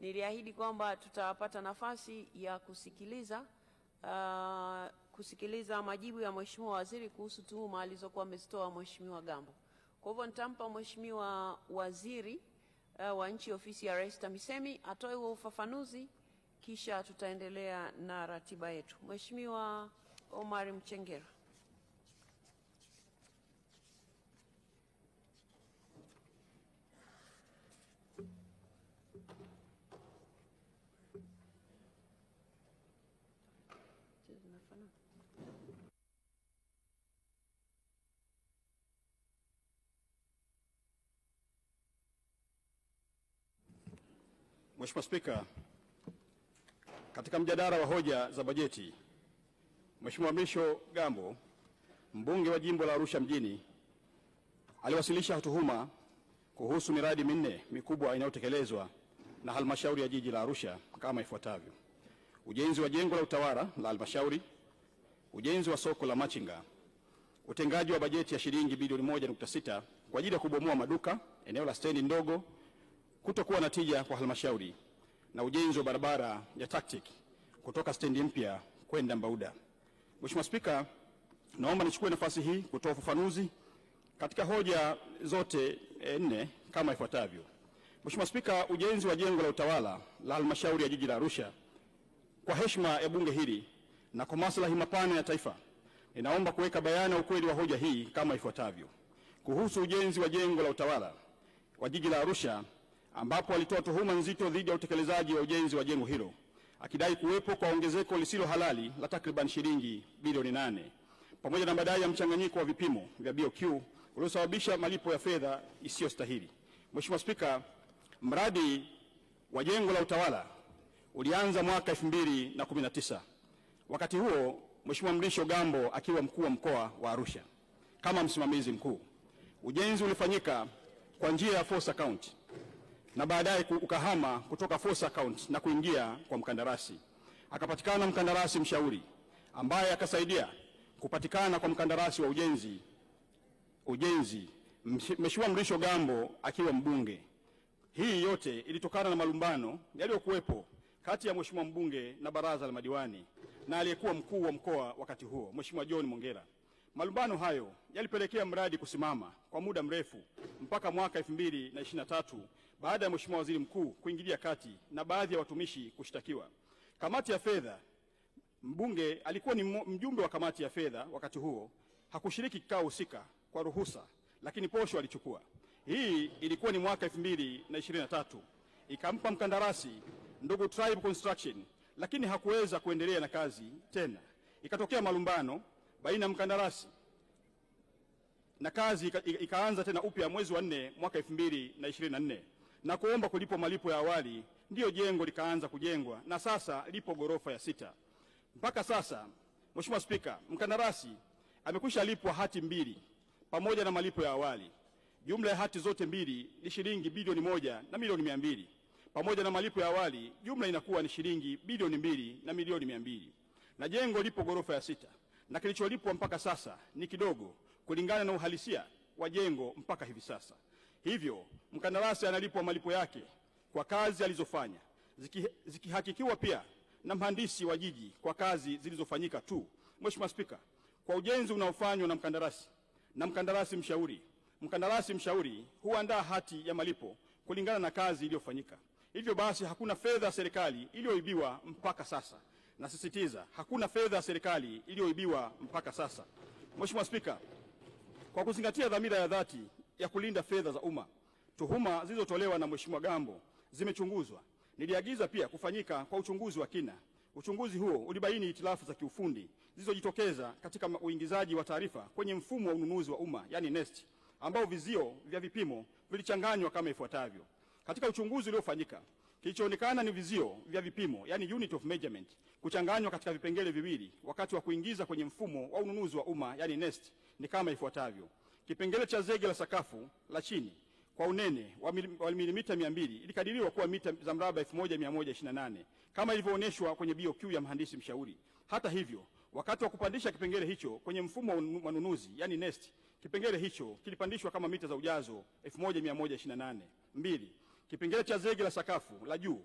Niliahidi kwamba tutapata nafasi ya kusikiliza majibu ya Mheshimiwa Waziri kuhusu tuhuma alizokuwa amezitoa Mheshimiwa Gambo. Kwa hivyo nitampa Mheshimiwa Waziri wa Nchi, Ofisi ya Rais TAMISEMI, atoe huo ufafanuzi, kisha tutaendelea na ratiba yetu. Mheshimiwa Omar Mchengera. Mheshimiwa Spika, katika mjadala wa hoja za bajeti, Mheshimiwa Mrisho Gambo, mbunge wa jimbo la Arusha mjini, aliwasilisha tuhuma kuhusu miradi minne mikubwa inayotekelezwa na halmashauri ya jiji la Arusha kama ifuatavyo: ujenzi wa jengo la utawala la halmashauri, ujenzi wa soko la machinga, utengaji wa bajeti ya shilingi bilioni 1.6 kwa ajili ya kubomoa maduka eneo la stendi ndogo, kutokuwa na tija kwa halmashauri, na ujenzi wa barabara ya TACTIC kutoka stendi mpya kwenda Mbauda. Mheshimiwa Spika, naomba nichukue nafasi hii kutoa ufafanuzi katika hoja zote nne kama ifuatavyo. Mheshimiwa Spika, ujenzi wa jengo la utawala la halmashauri ya jiji la Arusha, kwa heshima ya bunge hili na kwa maslahi mapana ya taifa, ninaomba kuweka bayana ukweli wa hoja hii kama ifuatavyo. Kuhusu ujenzi wa jengo la utawala wa jiji la Arusha, ambapo alitoa tuhuma nzito dhidi ya utekelezaji wa ujenzi wa jengo hilo, akidai kuwepo kwa ongezeko lisilo halali la takriban shilingi bilioni 8 pamoja na madai ya mchanganyiko wa vipimo vya BOQ uliosababisha malipo ya fedha isiyostahili. Mheshimiwa Spika, mradi wa jengo la utawala ulianza mwaka 2019. Wakati huo Mheshimiwa Mrisho Gambo akiwa mkuu wa mkoa wa Arusha kama msimamizi mkuu. Ujenzi ulifanyika kwa njia ya force account na baadaye ukahama kutoka force account na kuingia kwa mkandarasi. Akapatikana mkandarasi mshauri ambaye akasaidia kupatikana kwa mkandarasi wa ujenzi Mheshimiwa Mrisho Gambo akiwa mbunge. Hii yote ilitokana na malumbano yaliyokuwepo kati ya Mheshimiwa mbunge na baraza la madiwani na aliyekuwa mkuu wa mkoa wakati huo, Mheshimiwa John Mongera. Malumbano hayo yalipelekea mradi kusimama kwa muda mrefu mpaka mwaka 2023 baada ya Mheshimiwa Waziri Mkuu kuingilia kati na baadhi ya watumishi kushtakiwa. Kamati ya fedha, mbunge alikuwa ni mjumbe wa kamati ya fedha wakati huo, hakushiriki kikao husika kwa ruhusa, lakini posho alichukua. Hii ilikuwa ni mwaka 2023. Ikampa mkandarasi ndugu Tribe Construction, lakini hakuweza kuendelea na kazi tena. Ikatokea malumbano baina ya mkandarasi na kazi ikaanza tena upya mwezi wa 4 mwaka 2024 na kuomba kulipwa malipo ya awali. Ndiyo jengo likaanza kujengwa na sasa lipo ghorofa ya 6. Mpaka sasa, Mheshimiwa Spika, mkandarasi amekwisha lipwa hati 2 pamoja na malipo ya awali. Jumla ya hati zote 2 ni shilingi bilioni 1 na milioni 200. Pamoja na malipo ya awali, jumla inakuwa ni shilingi bilioni 2 na milioni 200. Na jengo lipo ghorofa ya 6. Na kilicholipwa mpaka sasa ni kidogo kulingana na uhalisia wa jengo mpaka hivi sasa. Hivyo mkandarasi analipwa malipo yake kwa kazi alizofanya, zikihakikiwa pia na mhandisi wa jiji kwa kazi zilizofanyika tu. Mheshimiwa Spika, kwa ujenzi unaofanywa na mkandarasi mshauri huandaa hati ya malipo kulingana na kazi iliyofanyika. Hivyo basi hakuna fedha ya serikali iliyoibiwa mpaka sasa. Nasisitiza, hakuna fedha ya serikali iliyoibiwa mpaka sasa. Mheshimiwa Spika, kwa kuzingatia dhamira ya dhati ya kulinda fedha za umma, tuhuma zilizotolewa na Mheshimiwa Gambo zimechunguzwa. Niliagiza pia kufanyika kwa uchunguzi wa kina. Uchunguzi huo ulibaini hitilafu za kiufundi zilizojitokeza katika uingizaji wa taarifa kwenye mfumo wa ununuzi wa umma, yani NeST, ambao vizio vya vipimo vilichanganywa kama ifuatavyo. Katika uchunguzi uliofanyika, kilichoonekana ni vizio vya vipimo, yani unit of measurement, kuchanganywa katika vipengele viwili wakati wa kuingiza kwenye mfumo wa ununuzi wa umma, yani NeST, ni kama ifuatavyo. Kipengele cha zege la sakafu la chini kwa unene wa milimita 200 ilikadiriwa kuwa mita za mraba 1128 kama ilivyoonyeshwa kwenye BOQ ya mhandisi mshauri. Hata hivyo, wakati wa kupandisha kipengele hicho kwenye mfumo wa manunuzi, yani NeST, kipengele hicho kilipandishwa kama mita za ujazo 1128. 2. Kipengele cha zege la sakafu la juu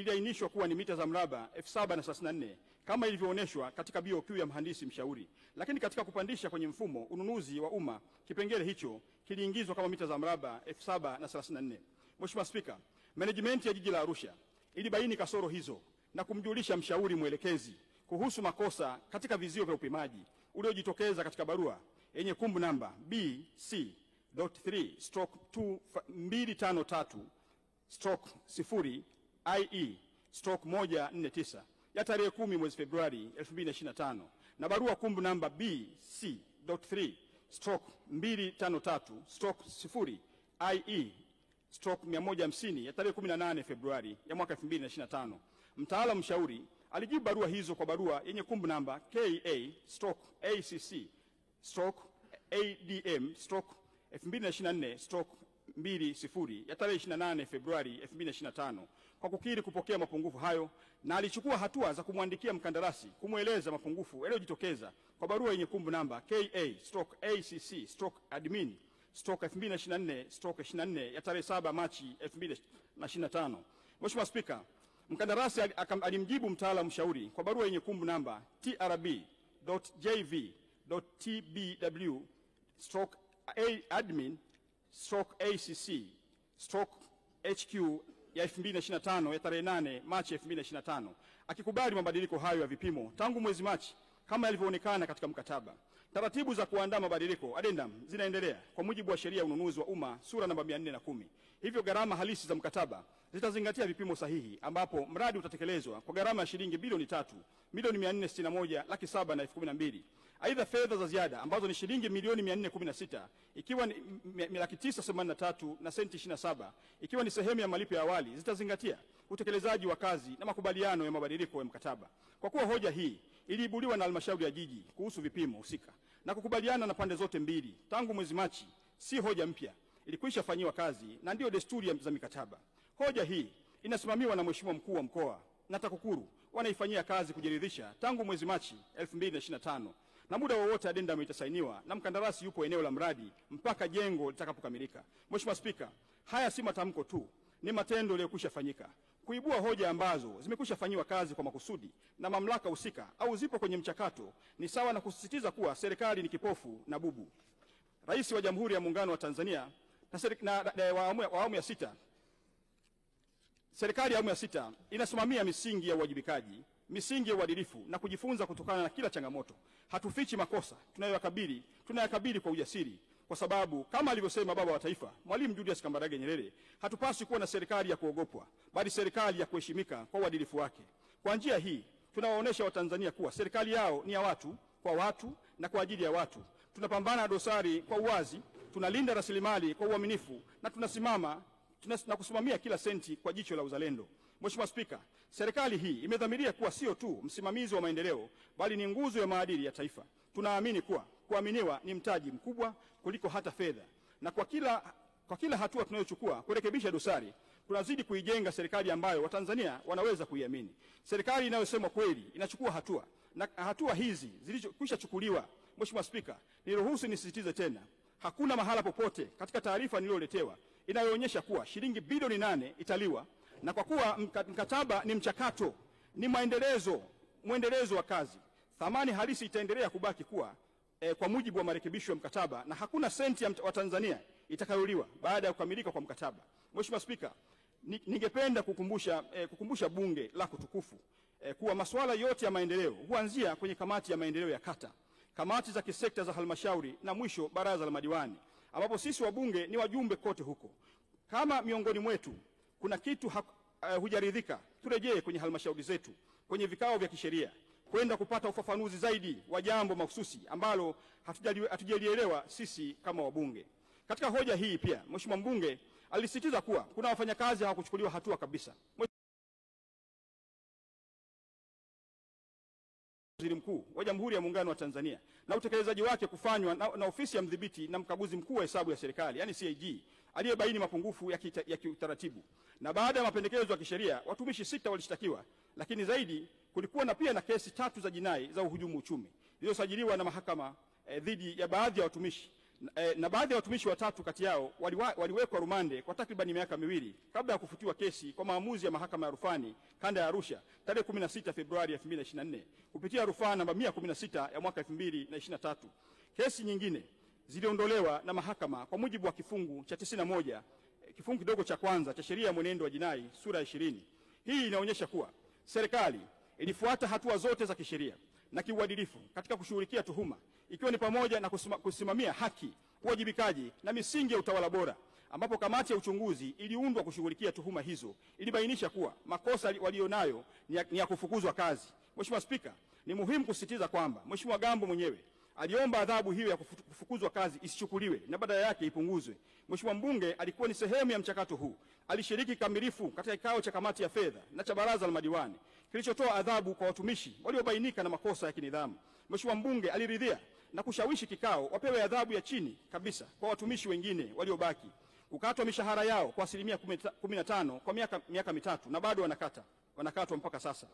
kiliainishwa kuwa ni mita za mraba 7,034 kama ilivyoonyeshwa katika BOQ ya mhandisi mshauri, lakini katika kupandisha kwenye mfumo ununuzi wa umma kipengele hicho kiliingizwa kama mita za mraba 7,034. Mheshimiwa Spika, management ya jiji la Arusha ilibaini kasoro hizo na kumjulisha mshauri mwelekezi kuhusu makosa katika vizio vya upimaji uliojitokeza katika barua yenye kumbu namba BC.3/253/0/IE/149 ya tarehe 10 mwezi Februari 2025 na barua kumbu namba BC.3/253/0/IE/150 ya tarehe 18 Februari ya mwaka 2025. Mtaalamu mshauri alijibu barua hizo kwa barua yenye kumbu namba KA/ACC/ADM/2024/20 ya tarehe 28 Februari 2025 kwa kukiri kupokea mapungufu hayo, na alichukua hatua za kumwandikia mkandarasi kumweleza mapungufu yaliyojitokeza kwa barua yenye kumbu namba KA/ACC/admin/2024/24 ya tarehe 7 Machi 2025. Mheshimiwa Spika, mkandarasi alimjibu mtaalamu mshauri kwa barua yenye kumbu namba TRB.JV.TBW/admin/ACC/HQ ya 2025 ya tarehe 8 Machi 2025 akikubali mabadiliko hayo ya vipimo tangu mwezi Machi kama yalivyoonekana katika mkataba. Taratibu za kuandaa mabadiliko addendum zinaendelea kwa mujibu wa sheria ya ununuzi wa umma sura namba 410. Hivyo gharama halisi za mkataba zitazingatia vipimo sahihi, ambapo mradi utatekelezwa kwa gharama ya shilingi bilioni 3,461,712,012. Aidha, fedha za ziada ambazo ni shilingi milioni 416 ikiwa ni 983 na senti 27 ikiwa ni sehemu ya malipo ya awali zitazingatia utekelezaji wa kazi na makubaliano ya mabadiliko ya mkataba. Kwa kuwa hoja hii iliibuliwa na halmashauri ya jiji kuhusu vipimo husika na kukubaliana na pande zote mbili tangu mwezi Machi, si hoja mpya, ilikwisha fanyiwa kazi na ndio desturi za mikataba. Hoja hii inasimamiwa na Mheshimiwa Mkuu wa Mkoa na TAKUKURU wanaifanyia kazi kujiridhisha tangu mwezi Machi 2025, na muda wowote addendum itasainiwa na mkandarasi yupo eneo la mradi mpaka jengo litakapokamilika. Mheshimiwa Spika, haya si matamko tu, ni matendo yaliyokwisha fanyika. Kuibua hoja ambazo zimekwisha fanyiwa kazi kwa makusudi na mamlaka husika au zipo kwenye mchakato ni sawa na kusisitiza kuwa serikali ni kipofu na bubu. Rais wa Jamhuri ya Muungano wa Tanzania awamu ya sita, serikali ya awamu ya sita inasimamia misingi ya uwajibikaji, misingi ya uadilifu na kujifunza kutokana na kila changamoto. Hatufichi makosa tunayakabili kwa ujasiri, kwa sababu kama alivyosema baba wa taifa Mwalimu Julius Kambarage Nyerere, hatupaswi kuwa na serikali ya kuogopwa, bali serikali ya kuheshimika kwa uadilifu wake. Kwa njia hii tunawaonesha Watanzania kuwa serikali yao ni ya watu, kwa watu na kwa ajili ya watu. Tunapambana na dosari kwa uwazi, tunalinda rasilimali kwa uaminifu na tunasimama na kusimamia kila senti kwa jicho la uzalendo. Mheshimiwa Spika, serikali hii imedhamiria kuwa sio tu msimamizi wa maendeleo, bali ni nguzo ya maadili ya taifa. Tunaamini kuwa kuaminiwa ni mtaji mkubwa kuliko hata fedha, na kwa kila hatua tunayochukua kurekebisha dosari tunazidi kuijenga serikali ambayo Watanzania wanaweza kuiamini. Serikali inayosema kweli inachukua hatua, na hatua hizi zilizokwisha chukuliwa. Mheshimiwa Spika, niruhusu nisisitize tena, hakuna mahala popote katika taarifa niliyoletewa inayoonyesha kuwa shilingi bilioni 8 italiwa, na kwa kuwa mkataba ni mchakato, ni mwendelezo wa kazi, thamani halisi itaendelea kubaki kuwa kwa mujibu wa marekebisho ya mkataba, na hakuna senti ya Watanzania itakayoliwa baada ya kukamilika kwa mkataba. Mheshimiwa Spika, ningependa kukumbusha bunge lako tukufu kuwa masuala yote ya maendeleo huanzia kwenye kamati ya maendeleo ya kata, kamati za kisekta za halmashauri na mwisho baraza la madiwani, ambapo sisi wabunge ni wajumbe kote huko. Kama miongoni mwetu kuna kitu hujaridhika, turejee kwenye halmashauri zetu, kwenye vikao vya kisheria, kwenda kupata ufafanuzi zaidi wa jambo mahususi ambalo hatujalielewa sisi kama wabunge. Katika hoja hii pia Mheshimiwa mbunge alisisitiza kuwa kuna wafanyakazi hawakuchukuliwa hatua kabisa. Waziri Mkuu wa Jamhuri ya Muungano wa Tanzania na utekelezaji wake kufanywa na ofisi ya mdhibiti na mkaguzi mkuu wa hesabu ya serikali, yani CAG, aliyebaini mapungufu ya kiutaratibu. Na baada ya mapendekezo ya kisheria, watumishi 6 walishtakiwa, lakini zaidi kulikuwa pia na kesi 3 za jinai za uhujumu uchumi zilizosajiliwa na mahakama dhidi ya baadhi ya watumishi, na baadhi ya watumishi watatu kati yao waliwekwa rumande kwa takribani miaka miwili kabla ya kufutiwa kesi kwa maamuzi ya mahakama ya rufani kanda ya Arusha tarehe 16 Februari 2024 kupitia rufaa namba 116 ya mwaka 2023. Kesi nyingine ziliondolewa na mahakama kwa mujibu wa kifungu cha 91 kifungu kidogo cha kwanza cha sheria ya mwenendo wa jinai sura ya 20. Hii inaonyesha kuwa serikali ilifuata hatua zote za kisheria na kiuadilifu katika kushughulikia tuhuma, ikiwa ni pamoja na kusimamia haki, uwajibikaji na misingi ya utawala bora, ambapo kamati ya uchunguzi iliundwa kushughulikia tuhuma hizo ilibainisha kuwa makosa walionayo ni ya kufukuzwa kazi. Mheshimiwa Spika, ni muhimu kusisitiza kwamba Mheshimiwa Gambo mwenyewe aliomba adhabu hiyo ya kufukuzwa kazi isichukuliwe na badala yake ipunguzwe. Mheshimiwa mbunge alikuwa ni sehemu ya mchakato huu. Alishiriki kikamilifu katika kikao cha kamati ya fedha na cha baraza la madiwani kilichotoa adhabu kwa watumishi waliobainika na makosa ya kinidhamu. Mheshimiwa mbunge aliridhia na kushawishi kikao wapewe adhabu ya chini kabisa kwa watumishi wengine waliobaki, kukatwa mishahara yao kwa 15% kwa miaka mitatu, na bado wanakatwa mpaka sasa.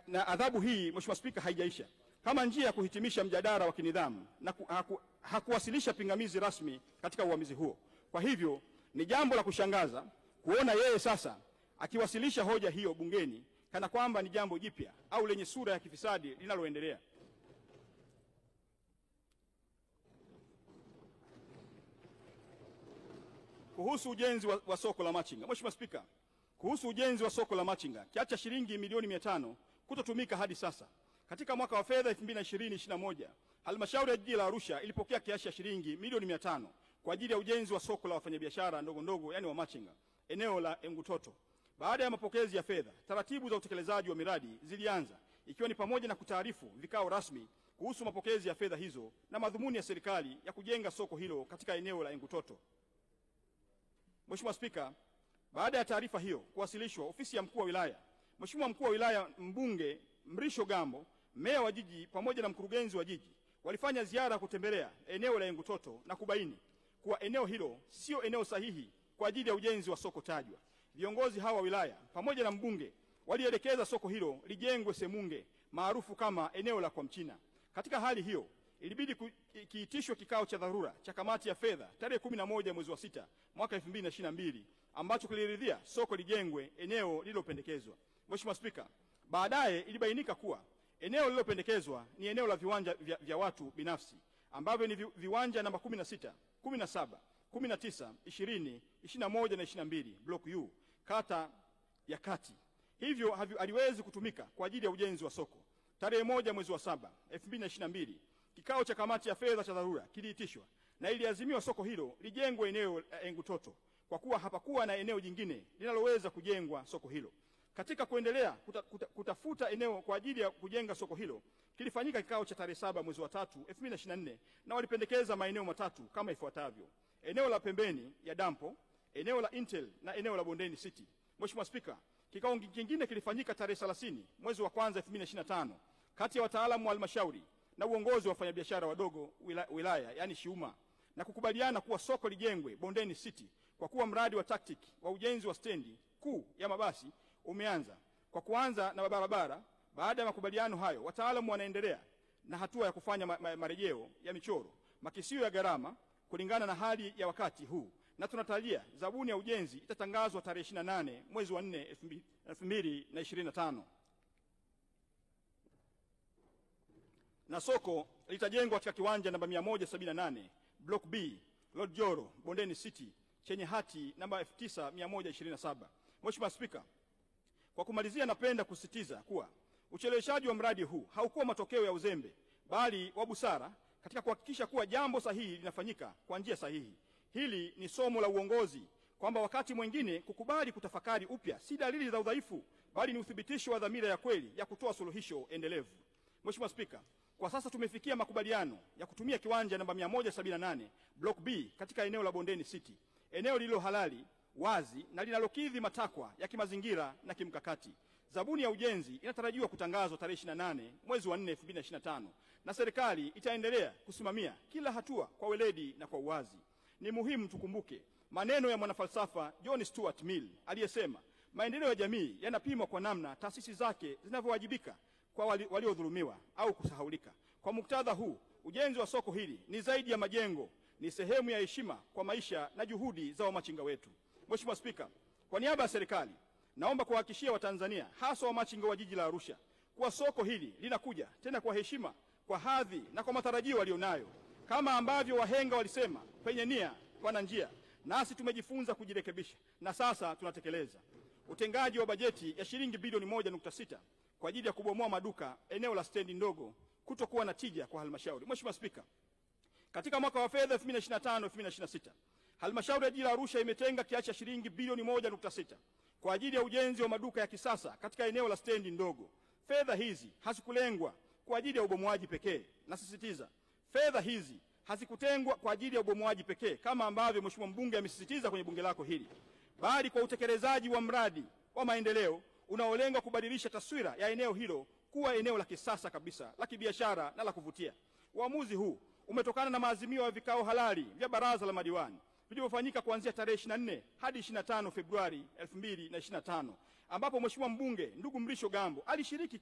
Na adhabu hii, Mheshimiwa Spika, haijaisha. Kama njia ya kuhitimisha mjadala wa kinidhamu na hakuwasilisha pingamizi rasmi katika uamuzi huo. Kwa hivyo ni jambo la kushangaza kuona yeye sasa akiwasilisha hoja hiyo bungeni kana kwamba ni jambo jipya au lenye sura ya kifisadi linaloendelea. Kuhusu ujenzi wa soko la machinga. Mheshimiwa Spika, kuhusu ujenzi wa soko la machinga, kiasi cha shilingi milioni 500 kutotumika hadi sasa. Katika mwaka wa fedha 2020-2021, halmashauri ya jiji la Arusha ilipokea kiasi cha shilingi milioni 500 kwa ajili ya ujenzi wa soko la wafanyabiashara ndogo ndogo, yani wa machinga, eneo la Engutoto. Baada ya mapokezi ya fedha, taratibu za utekelezaji wa miradi zilianza, ikiwa ni pamoja na kutaarifu vikao rasmi kuhusu mapokezi ya fedha hizo na madhumuni ya serikali ya kujenga soko hilo katika eneo la Engutoto. Mheshimiwa Spika, baada ya taarifa hiyo kuwasilishwa ofisi ya mkuu wa wilaya, Mheshimiwa mkuu wa wilaya mbunge Mrisho Gambo, meya wa jiji pamoja na mkurugenzi wa jiji walifanya ziara kutembelea eneo la Engutoto na kubaini kuwa eneo hilo sio eneo sahihi kwa ajili ya ujenzi wa soko tajwa. Viongozi hawa wa wilaya pamoja na mbunge walielekeza soko hilo lijengwe Semunge, maarufu kama eneo la kwa Mchina. Katika hali hiyo, ilibidi kiitishwe kikao cha dharura cha kamati ya fedha tarehe 11 mwezi wa 6 mwaka 2022 ambacho kiliridhia soko lijengwe eneo lililopendekezwa. Mheshimiwa Spika, baadaye ilibainika kuwa eneo lililopendekezwa ni eneo la viwanja vya watu binafsi ambavyo ni viwanja namba 16, 17, 19, 20, 21 na 22 block U kata ya Kati. Hivyo haliwezi kutumika kwa ajili ya ujenzi wa soko. Tarehe 1 mwezi wa 7 2022 kikao cha kamati ya fedha cha dharura kiliitishwa na iliazimiwa soko hilo lijengwe eneo la Engutoto kwa kuwa hapakuwa na eneo jingine linaloweza kujengwa soko hilo. Katika kuendelea kutafuta eneo kwa ajili ya kujenga soko hilo, kilifanyika kikao cha tarehe 7 mwezi wa 3 2024 na walipendekeza maeneo matatu kama ifuatavyo: eneo la pembeni ya dampo, eneo la Intel na eneo la Bondeni City. Mheshimiwa Spika, kikao kingine kilifanyika tarehe 30 mwezi wa 1 2025 kati ya wataalamu wa halmashauri na uongozi wa wafanyabiashara wadogo wilaya, yani Shiuma, na kukubaliana kuwa soko lijengwe Bondeni City kwa kuwa mradi wa tactic wa ujenzi wa stendi kuu ya mabasi umeanza kwa kuanza na barabara. Baada ya makubaliano hayo, wataalamu wanaendelea na hatua ya kufanya marejeo ya michoro, makisio ya gharama kulingana na hali ya wakati huu, na tunatarajia zabuni ya ujenzi itatangazwa tarehe 28 mwezi wa 4 2025. Na soko litajengwa katika kiwanja namba 178 block B Lord Joro Bondeni City chenye hati namba F9127. Mheshimiwa Spika, kwa kumalizia, napenda kusisitiza kuwa ucheleweshaji wa mradi huu haukuwa matokeo ya uzembe bali wa busara katika kuhakikisha kuwa jambo sahihi linafanyika kwa njia sahihi. Hili ni somo la uongozi kwamba wakati mwingine kukubali kutafakari upya si dalili za udhaifu bali ni uthibitisho wa dhamira ya kweli ya kutoa suluhisho endelevu. Mheshimiwa Spika, kwa sasa tumefikia makubaliano ya kutumia kiwanja namba 178 block B katika eneo la Bondeni City, eneo lililo halali, wazi na linalokidhi matakwa ya kimazingira na kimkakati. Zabuni ya ujenzi inatarajiwa kutangazwa tarehe 28 mwezi wa 4 2025 na serikali itaendelea kusimamia kila hatua kwa weledi na kwa uwazi. Ni muhimu tukumbuke maneno ya mwanafalsafa John Stuart Mill aliyesema, maendeleo ya jamii yanapimwa kwa namna taasisi zake zinavyowajibika kwa waliodhulumiwa au kusahaulika. Kwa muktadha huu, ujenzi wa soko hili ni zaidi ya majengo, ni sehemu ya heshima kwa maisha na juhudi za wamachinga wetu. Mheshimiwa Spika, kwa niaba ya serikali naomba kuwahakikishia Watanzania hasa wamachinga wa jiji la Arusha kuwa soko hili linakuja tena kwa heshima, kwa hadhi na kwa matarajio walionayo. Kama ambavyo wahenga walisema, penye nia pana njia, nasi tumejifunza kujirekebisha na sasa tunatekeleza. Utengaji wa bajeti ya shilingi bilioni 1.6 kwa ajili ya kubomoa maduka eneo la stendi ndogo kutokuwa na tija kwa halmashauri. Mheshimiwa Spika, katika mwaka wa fedha 2025/2026 halmashauri ya jiji la Arusha imetenga kiasi cha shilingi bilioni 1.6 kwa ajili ya ujenzi wa maduka ya kisasa katika eneo la stendi ndogo. Fedha hizi hazikulengwa kwa ajili ya ubomoaji pekee. Nasisitiza, fedha hizi hazikutengwa kwa ajili ya ubomoaji pekee kama ambavyo Mheshimiwa mbunge amesisitiza kwenye bunge lako hili, bali kwa utekelezaji wa mradi wa maendeleo unaolenga kubadilisha taswira ya eneo hilo kuwa eneo la kisasa kabisa, la kibiashara na la kuvutia. Uamuzi huu umetokana na maazimio ya vikao halali vya baraza la madiwani vilivyofanyika kuanzia tarehe 24 hadi 25 Februari 2025 ambapo Mheshimiwa mbunge ndugu Mrisho Gambo alishiriki